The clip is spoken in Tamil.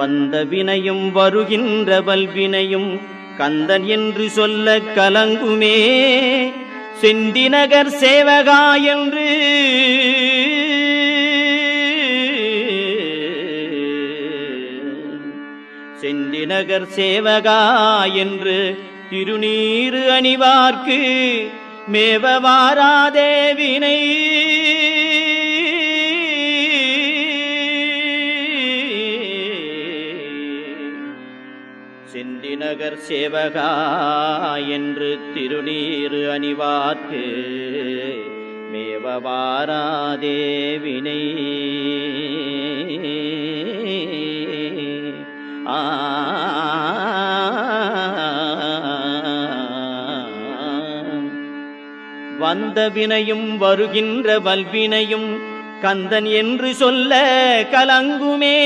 வந்த வினையும் வருகின்ற வல்வினையும் கந்தன் என்று சொல்ல கலங்குமே. செந்திநகர் சேவகா என்று செந்திநகர் சேவகா என்று திருநீறு அணிவார்க்கு மேவவாராதே வினை. செந்திநகர் சேவகா என்று திருநீறு அணிவார்க்கு மேவவாராதே வினை. வந்த வினையும் வருகின்ற வல்வினையும் கந்தன் என்று சொல்ல கலங்குமே.